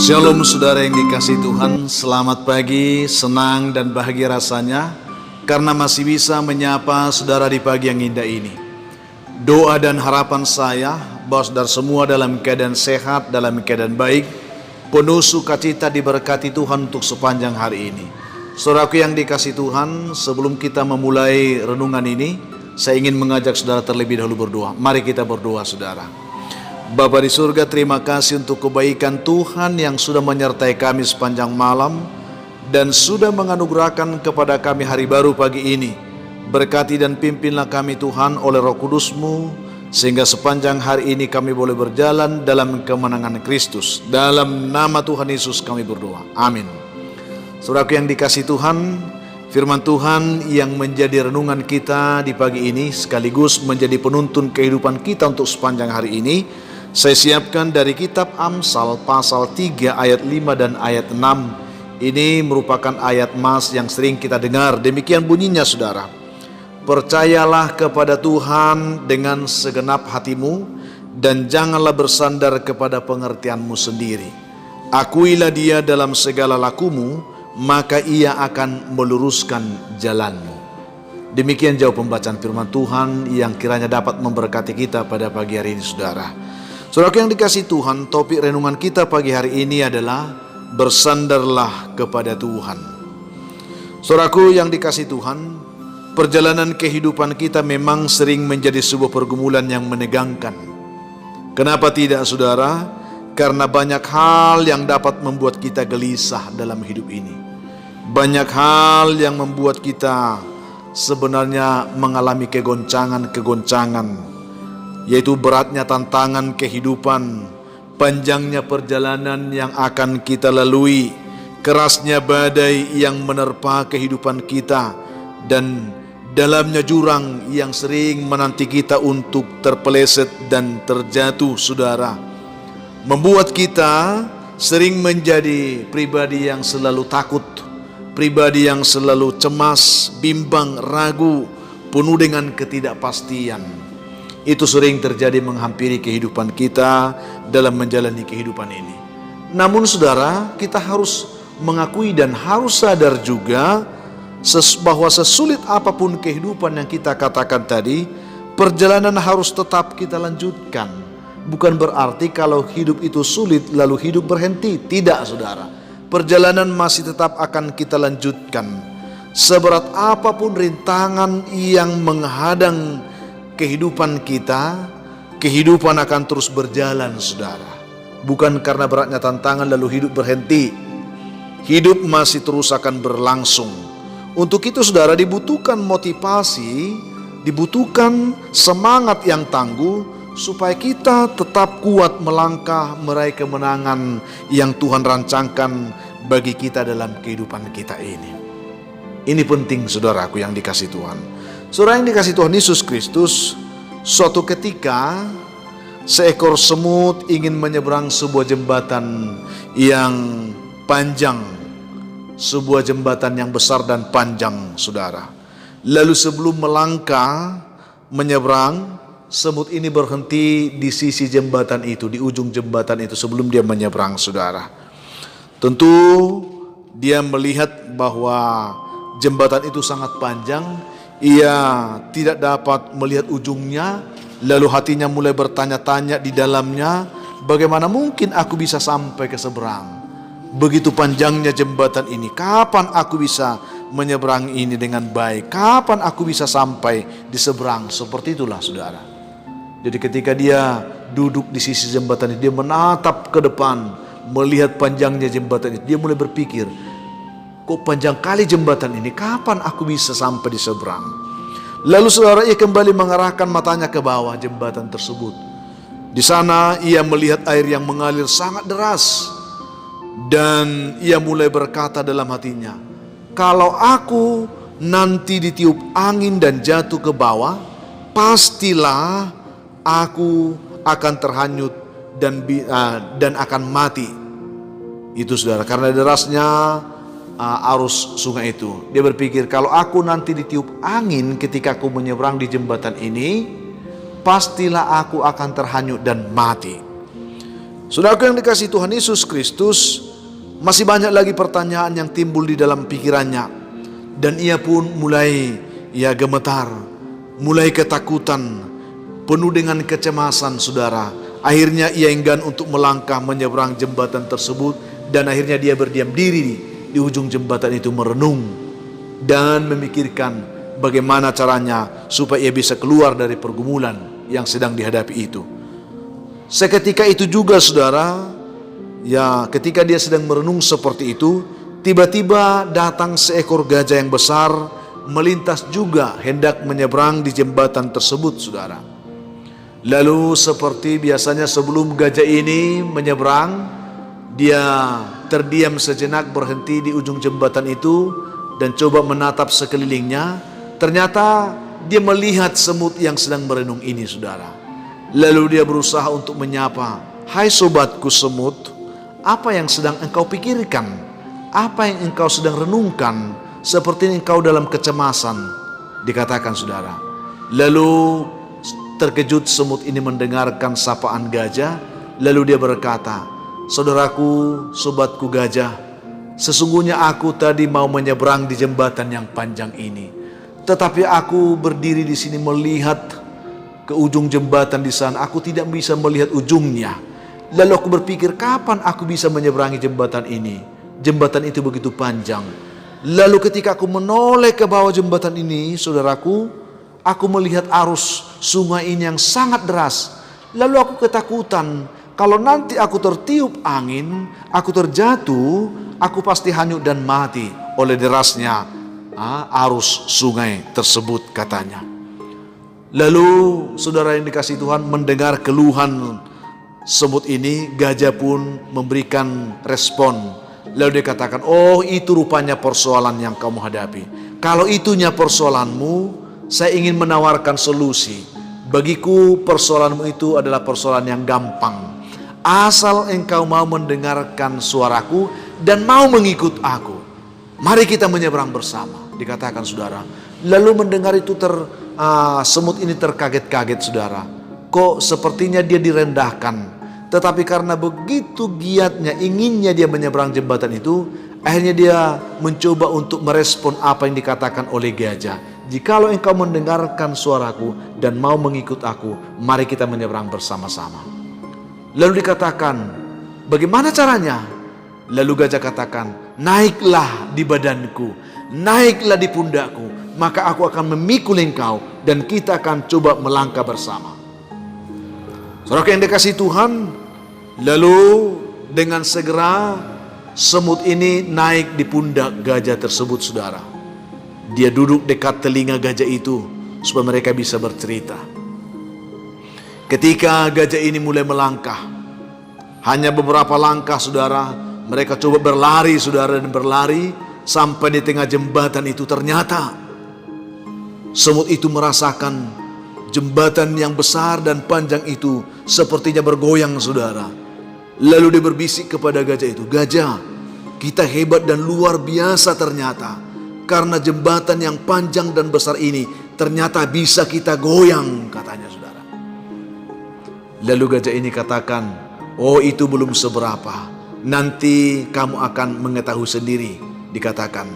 Shalom saudara yang dikasihi Tuhan, selamat pagi, senang dan bahagia rasanya karena masih bisa menyapa saudara di pagi yang indah ini. Doa dan harapan saya bahwa saudara semua dalam keadaan sehat, dalam keadaan baik, penuh sukacita diberkati Tuhan untuk sepanjang hari ini. Saudaraku yang dikasihi Tuhan, sebelum kita memulai renungan ini, saya ingin mengajak saudara terlebih dahulu berdoa. Mari kita berdoa saudara. Bapa di surga, terima kasih untuk kebaikan Tuhan yang sudah menyertai kami sepanjang malam dan sudah menganugerahkan kepada kami hari baru pagi ini. Berkati dan pimpinlah kami Tuhan oleh Roh Kudus-Mu, sehingga sepanjang hari ini kami boleh berjalan dalam kemenangan Kristus. Dalam nama Tuhan Yesus kami berdoa. Amin. Saudaraku yang dikasihi Tuhan, firman Tuhan yang menjadi renungan kita di pagi ini sekaligus menjadi penuntun kehidupan kita untuk sepanjang hari ini, saya siapkan dari kitab Amsal pasal 3 ayat 5 dan ayat 6. Ini merupakan ayat mas yang sering kita dengar. Demikian bunyinya saudara. Percayalah kepada Tuhan dengan segenap hatimu dan janganlah bersandar kepada pengertianmu sendiri. Akuilah Dia dalam segala lakumu, maka Ia akan meluruskan jalanmu. Demikian jauh pembacaan firman Tuhan yang kiranya dapat memberkati kita pada pagi hari ini saudara. Saudara yang dikasihi Tuhan, topik renungan kita pagi hari ini adalah bersandarlah kepada Tuhan. Saudaraku yang dikasihi Tuhan, perjalanan kehidupan kita memang sering menjadi sebuah pergumulan yang menegangkan. Kenapa tidak saudara? Karena banyak hal yang dapat membuat kita gelisah dalam hidup ini. Banyak hal yang membuat kita sebenarnya mengalami kegoncangan-kegoncangan, yaitu beratnya tantangan kehidupan, panjangnya perjalanan yang akan kita lalui, kerasnya badai yang menerpa kehidupan kita, dan dalamnya jurang yang sering menanti kita untuk terpeleset dan terjatuh saudara. Membuat kita sering menjadi pribadi yang selalu takut, pribadi yang selalu cemas, bimbang, ragu, penuh dengan ketidakpastian. Itu sering terjadi menghampiri kehidupan kita dalam menjalani kehidupan ini. Namun saudara, kita harus mengakui dan harus sadar juga bahwa sesulit apapun kehidupan yang kita katakan tadi, perjalanan harus tetap kita lanjutkan. Bukan berarti kalau hidup itu sulit lalu hidup berhenti. Tidak saudara, perjalanan masih tetap akan kita lanjutkan. Seberat apapun rintangan yang menghadang kehidupan kita, kehidupan akan terus berjalan saudara. Bukan karena beratnya tantangan lalu hidup berhenti. Hidup masih terus akan berlangsung. Untuk itu saudara, dibutuhkan motivasi, dibutuhkan semangat yang tangguh supaya kita tetap kuat melangkah meraih kemenangan yang Tuhan rancangkan bagi kita dalam kehidupan kita ini. Ini penting saudaraku yang dikasihi Tuhan. Saudara yang dikasihi Tuhan Yesus Kristus, suatu ketika seekor semut ingin menyeberang sebuah jembatan yang panjang, sebuah jembatan yang besar dan panjang saudara. Lalu sebelum melangkah menyeberang, semut ini berhenti di sisi jembatan itu, di ujung jembatan itu sebelum dia menyeberang saudara. Tentu dia melihat bahwa jembatan itu sangat panjang. Ia tidak dapat melihat ujungnya, lalu hatinya mulai bertanya-tanya di dalamnya, bagaimana mungkin aku bisa sampai ke seberang? Begitu panjangnya jembatan ini, kapan aku bisa menyeberang ini dengan baik? Kapan aku bisa sampai di seberang? Seperti itulah saudara. Jadi ketika dia duduk di sisi jembatan ini, dia menatap ke depan, melihat panjangnya jembatan ini, dia mulai berpikir, kok panjang kali jembatan ini, kapan aku bisa sampai di seberang? Lalu saudara, ia kembali mengarahkan matanya ke bawah jembatan tersebut. Di sana ia melihat air yang mengalir sangat deras. Dan ia mulai berkata dalam hatinya, kalau aku nanti ditiup angin dan jatuh ke bawah, pastilah aku akan terhanyut dan akan mati. Itu saudara, karena derasnya arus sungai itu. Dia berpikir, kalau aku nanti ditiup angin ketika aku menyeberang di jembatan ini, pastilah aku akan terhanyut dan mati. Saudaraku yang dikasihi Tuhan Yesus Kristus, masih banyak lagi pertanyaan yang timbul di dalam pikirannya, dan ia pun mulai gemetar, mulai ketakutan, penuh dengan kecemasan saudara. Akhirnya ia enggan untuk melangkah menyeberang jembatan tersebut, dan akhirnya dia berdiam diri di ujung jembatan itu merenung dan memikirkan bagaimana caranya supaya ia bisa keluar dari pergumulan yang sedang dihadapi itu. Seketika itu juga saudara, ketika dia sedang merenung seperti itu, tiba-tiba datang seekor gajah yang besar melintas juga hendak menyeberang di jembatan tersebut saudara. Lalu seperti biasanya sebelum gajah ini menyeberang, dia terdiam sejenak, berhenti di ujung jembatan itu dan coba menatap sekelilingnya. Ternyata dia melihat semut yang sedang merenung ini saudara. Lalu dia berusaha untuk menyapa, "Hai sobatku semut, apa yang sedang engkau pikirkan? Apa yang engkau sedang renungkan? Seperti engkau dalam kecemasan," dikatakan saudara. Lalu terkejut semut ini mendengarkan sapaan gajah. Lalu dia berkata, "Saudaraku, sobatku gajah, sesungguhnya aku tadi mau menyeberang di jembatan yang panjang ini. Tetapi aku berdiri di sini melihat ke ujung jembatan di sana. Aku tidak bisa melihat ujungnya. Lalu aku berpikir, kapan aku bisa menyeberangi jembatan ini? Jembatan itu begitu panjang. Lalu ketika aku menoleh ke bawah jembatan ini, saudaraku, aku melihat arus sungai ini yang sangat deras. Lalu aku ketakutan, kalau nanti aku tertiup angin, aku terjatuh, aku pasti hanyut dan mati oleh derasnya arus sungai tersebut," katanya. Lalu saudara yang dikasihi Tuhan, mendengar keluhan semut ini, gajah pun memberikan respon. Lalu dia katakan, "Oh, itu rupanya persoalan yang kamu hadapi. Kalau itunya persoalanmu, saya ingin menawarkan solusi. Bagiku persoalanmu itu adalah persoalan yang gampang. Asal engkau mau mendengarkan suaraku dan mau mengikut aku, mari kita menyeberang bersama," dikatakan saudara. Lalu mendengar itu semut ini terkaget-kaget saudara. Kok sepertinya dia direndahkan. Tetapi karena begitu giatnya, inginnya dia menyeberang jembatan itu, akhirnya dia mencoba untuk merespon apa yang dikatakan oleh gajah. "Jikalau engkau mendengarkan suaraku dan mau mengikut aku, mari kita menyeberang bersama-sama." Lalu dikatakan, "Bagaimana caranya?" Lalu gajah katakan, "Naiklah di badanku, naiklah di pundakku, maka aku akan memikul engkau dan kita akan coba melangkah bersama." Saudara yang dikasihi Tuhan, lalu dengan segera semut ini naik di pundak gajah tersebut saudara. Dia duduk dekat telinga gajah itu supaya mereka bisa bercerita. Ketika gajah ini mulai melangkah, hanya beberapa langkah saudara, mereka coba berlari saudara, dan berlari sampai di tengah jembatan itu. Ternyata semut itu merasakan jembatan yang besar dan panjang itu sepertinya bergoyang saudara. Lalu dia berbisik kepada gajah itu, "Gajah, kita hebat dan luar biasa ternyata. Karena jembatan yang panjang dan besar ini ternyata bisa kita goyang," katanya saudara. Lalu gajah ini katakan, "Oh, itu belum seberapa. Nanti kamu akan mengetahui sendiri," dikatakan.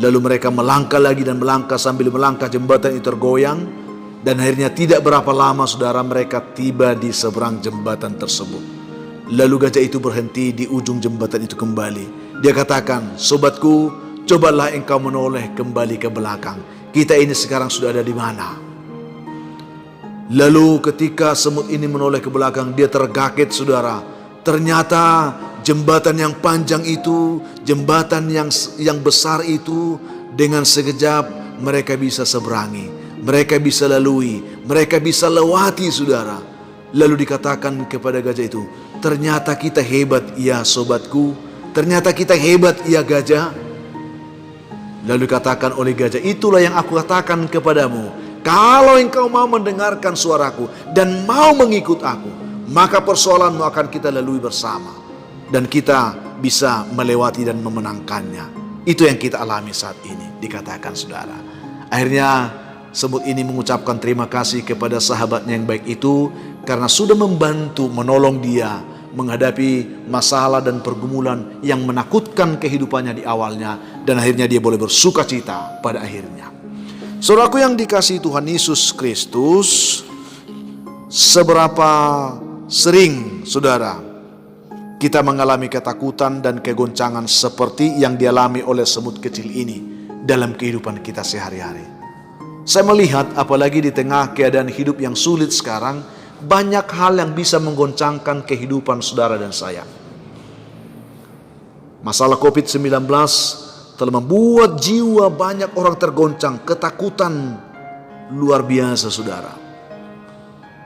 Lalu mereka melangkah lagi dan melangkah, sambil melangkah jembatan itu tergoyang. Dan akhirnya tidak berapa lama saudara, mereka tiba di seberang jembatan tersebut. Lalu gajah itu berhenti di ujung jembatan itu kembali. Dia katakan, "Sobatku, cobalah engkau menoleh kembali ke belakang. Kita ini sekarang sudah ada di mana?" Lalu ketika semut ini menoleh ke belakang, dia terkaget saudara. Ternyata jembatan yang panjang itu, jembatan yang besar itu, dengan sekejap mereka bisa seberangi, mereka bisa lalui, mereka bisa lewati saudara. Lalu dikatakan kepada gajah itu, "Ternyata kita hebat ya sobatku, ternyata kita hebat ya gajah." Lalu dikatakan oleh gajah, "Itulah yang aku katakan kepadamu, kalau engkau mau mendengarkan suaraku dan mau mengikut aku, maka persoalanmu akan kita lalui bersama, dan kita bisa melewati dan memenangkannya." Itu yang kita alami saat ini, dikatakan saudara. Akhirnya semut ini mengucapkan terima kasih kepada sahabatnya yang baik itu, karena sudah membantu menolong dia menghadapi masalah dan pergumulan yang menakutkan kehidupannya di awalnya, dan akhirnya dia boleh bersuka cita pada akhirnya. Saudaraku yang dikasihi Tuhan Yesus Kristus, seberapa sering saudara kita mengalami ketakutan dan kegoncangan seperti yang dialami oleh semut kecil ini dalam kehidupan kita sehari-hari. Saya melihat apalagi di tengah keadaan hidup yang sulit sekarang, banyak hal yang bisa menggoncangkan kehidupan saudara dan saya. Masalah COVID-19 telah membuat jiwa banyak orang tergoncang, ketakutan luar biasa saudara.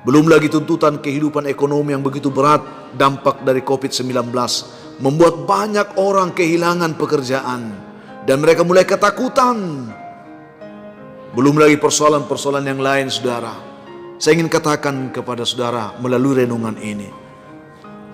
Belum lagi tuntutan kehidupan ekonomi yang begitu berat, dampak dari COVID-19 membuat banyak orang kehilangan pekerjaan dan mereka mulai ketakutan. Belum lagi persoalan-persoalan yang lain saudara. Saya ingin katakan kepada saudara melalui renungan ini,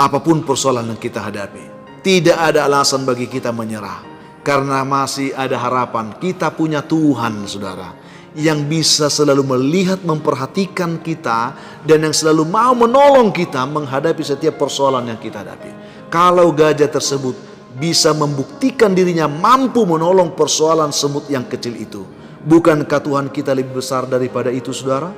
apapun persoalan yang kita hadapi, tidak ada alasan bagi kita menyerah, karena masih ada harapan. Kita punya Tuhan saudara, yang bisa selalu melihat, memperhatikan kita, dan yang selalu mau menolong kita menghadapi setiap persoalan yang kita hadapi. Kalau gajah tersebut bisa membuktikan dirinya mampu menolong persoalan semut yang kecil itu, bukankah Tuhan kita lebih besar daripada itu saudara?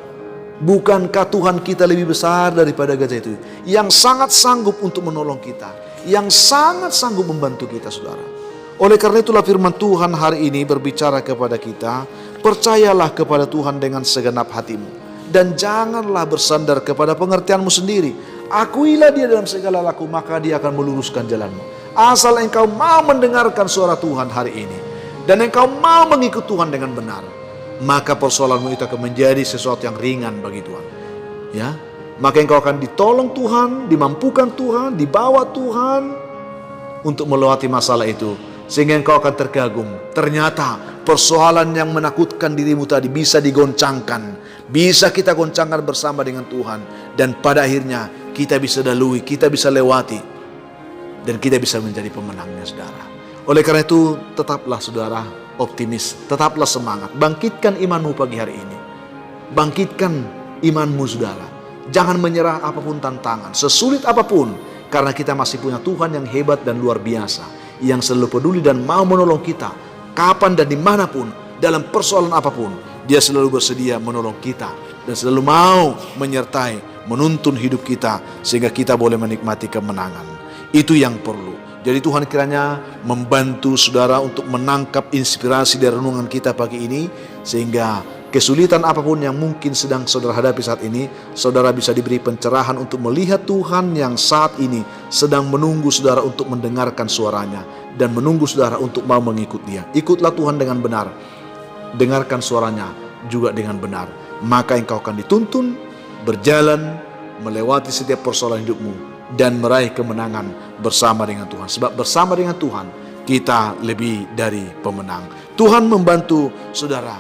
Bukankah Tuhan kita lebih besar daripada gajah itu, yang sangat sanggup untuk menolong kita, yang sangat sanggup membantu kita saudara. Oleh karena itulah firman Tuhan hari ini berbicara kepada kita, percayalah kepada Tuhan dengan segenap hatimu, dan janganlah bersandar kepada pengertianmu sendiri. Akuilah dia dalam segala laku, maka dia akan meluruskan jalanmu. Asal engkau mau mendengarkan suara Tuhan hari ini, dan engkau mau mengikut Tuhan dengan benar, maka persoalanmu itu akan menjadi sesuatu yang ringan bagi Tuhan. Ya, maka engkau akan ditolong Tuhan, dimampukan Tuhan, dibawa Tuhan untuk melewati masalah itu, sehingga engkau akan terkagum. Ternyata persoalan yang menakutkan dirimu tadi bisa digoncangkan, bisa kita goncangkan bersama dengan Tuhan, dan pada akhirnya kita bisa lalui, kita bisa lewati, dan kita bisa menjadi pemenangnya saudara. Oleh karena itu tetaplah saudara optimis, tetaplah semangat, bangkitkan imanmu pagi hari ini, bangkitkan imanmu saudara. Jangan menyerah apapun tantangan, sesulit apapun, karena kita masih punya Tuhan yang hebat dan luar biasa, yang selalu peduli dan mau menolong kita kapan dan dimanapun, dalam persoalan apapun. Dia selalu bersedia menolong kita dan selalu mau menyertai, menuntun hidup kita sehingga kita boleh menikmati kemenangan. Itu yang perlu. Jadi Tuhan kiranya membantu saudara untuk menangkap inspirasi dari renungan kita pagi ini, sehingga kesulitan apapun yang mungkin sedang saudara hadapi saat ini, saudara bisa diberi pencerahan untuk melihat Tuhan yang saat ini sedang menunggu saudara untuk mendengarkan suaranya, dan menunggu saudara untuk mau mengikut dia. Ikutlah Tuhan dengan benar, dengarkan suaranya juga dengan benar, maka engkau akan dituntun berjalan melewati setiap persoalan hidupmu dan meraih kemenangan bersama dengan Tuhan. Sebab bersama dengan Tuhan kita lebih dari pemenang. Tuhan membantu saudara,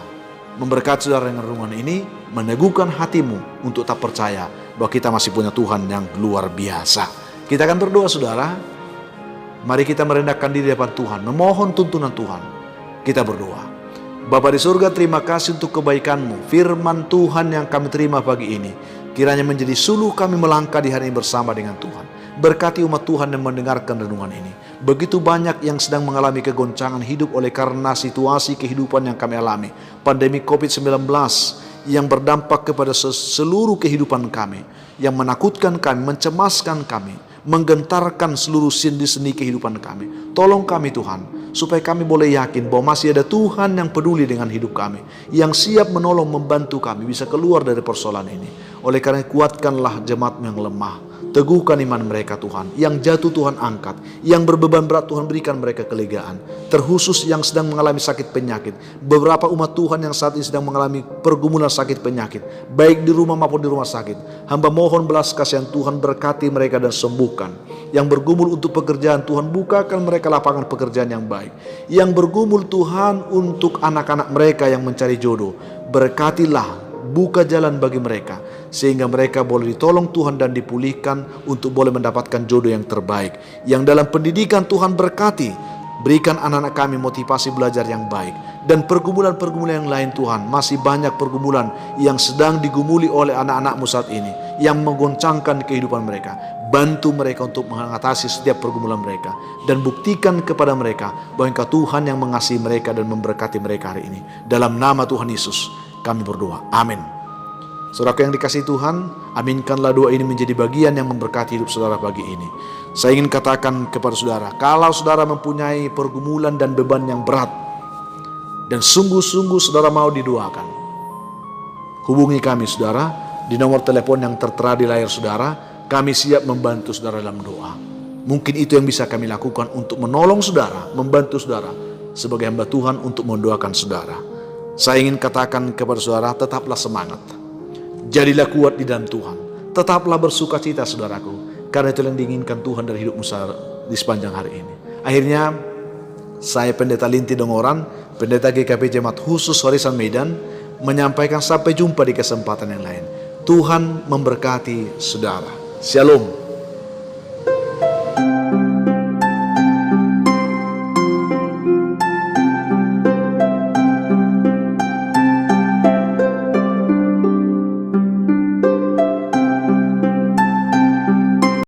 memberkati saudara dengan renungan ini, meneguhkan hatimu untuk tak percaya bahwa kita masih punya Tuhan yang luar biasa. Kita akan berdoa saudara. Mari kita merendahkan diri di hadapan Tuhan, memohon tuntunan Tuhan. Kita berdoa. Bapa di surga, terima kasih untuk kebaikan-Mu, firman Tuhan yang kami terima pagi ini. Kiranya menjadi suluh kami melangkah di hari ini bersama dengan Tuhan. Berkati umat Tuhan yang mendengarkan renungan ini. Begitu banyak yang sedang mengalami kegoncangan hidup oleh karena situasi kehidupan yang kami alami. Pandemi COVID-19 yang berdampak kepada seluruh kehidupan kami, yang menakutkan kami, mencemaskan kami, menggentarkan seluruh sendi-sendi kehidupan kami. Tolong kami Tuhan, supaya kami boleh yakin bahwa masih ada Tuhan yang peduli dengan hidup kami, yang siap menolong, membantu kami bisa keluar dari persoalan ini. Oleh karena kuatkanlah jemaat yang lemah, teguhkan iman mereka Tuhan. Yang jatuh Tuhan angkat, yang berbeban berat Tuhan berikan mereka kelegaan. Terkhusus yang sedang mengalami sakit penyakit, beberapa umat Tuhan yang saat ini sedang mengalami pergumulan sakit penyakit, baik di rumah maupun di rumah sakit. Hamba mohon belas kasihan Tuhan, berkati mereka dan sembuhkan. Yang bergumul untuk pekerjaan, Tuhan bukakan mereka lapangan pekerjaan yang baik. Yang bergumul Tuhan untuk anak-anak mereka yang mencari jodoh, berkatilah, buka jalan bagi mereka, sehingga mereka boleh ditolong Tuhan dan dipulihkan untuk boleh mendapatkan jodoh yang terbaik. Yang dalam pendidikan Tuhan berkati, Berikan anak-anak kami motivasi belajar yang baik. Dan pergumulan-pergumulan yang lain Tuhan, masih banyak pergumulan yang sedang digumuli oleh anak-anak-Mu saat ini, yang menggoncangkan kehidupan mereka. Bantu mereka untuk mengatasi setiap pergumulan mereka. Dan buktikan kepada mereka bahwa Engkau Tuhan yang mengasihi mereka dan memberkati mereka hari ini. Dalam nama Tuhan Yesus kami berdoa. Amin. Saudaraku yang dikasihi Tuhan, aminkanlah doa ini menjadi bagian yang memberkati hidup saudara pagi ini. Saya ingin katakan kepada saudara, kalau saudara mempunyai pergumulan dan beban yang berat, dan sungguh-sungguh saudara mau didoakan, hubungi kami saudara di nomor telepon yang tertera di layar saudara. Kami siap membantu saudara dalam doa. Mungkin itu yang bisa kami lakukan untuk menolong saudara, membantu saudara sebagai hamba Tuhan untuk mendoakan saudara. Saya ingin katakan kepada saudara, tetaplah semangat. Jadilah kuat di dalam Tuhan. Tetaplah bersuka cita saudaraku, karena itu yang diinginkan Tuhan dari hidupmu di sepanjang hari ini. Akhirnya saya Pendeta Linti Dongoran, Pendeta GKP Jemaat Khusus Warisan Medan, menyampaikan sampai jumpa di kesempatan yang lain. Tuhan memberkati saudara. Shalom.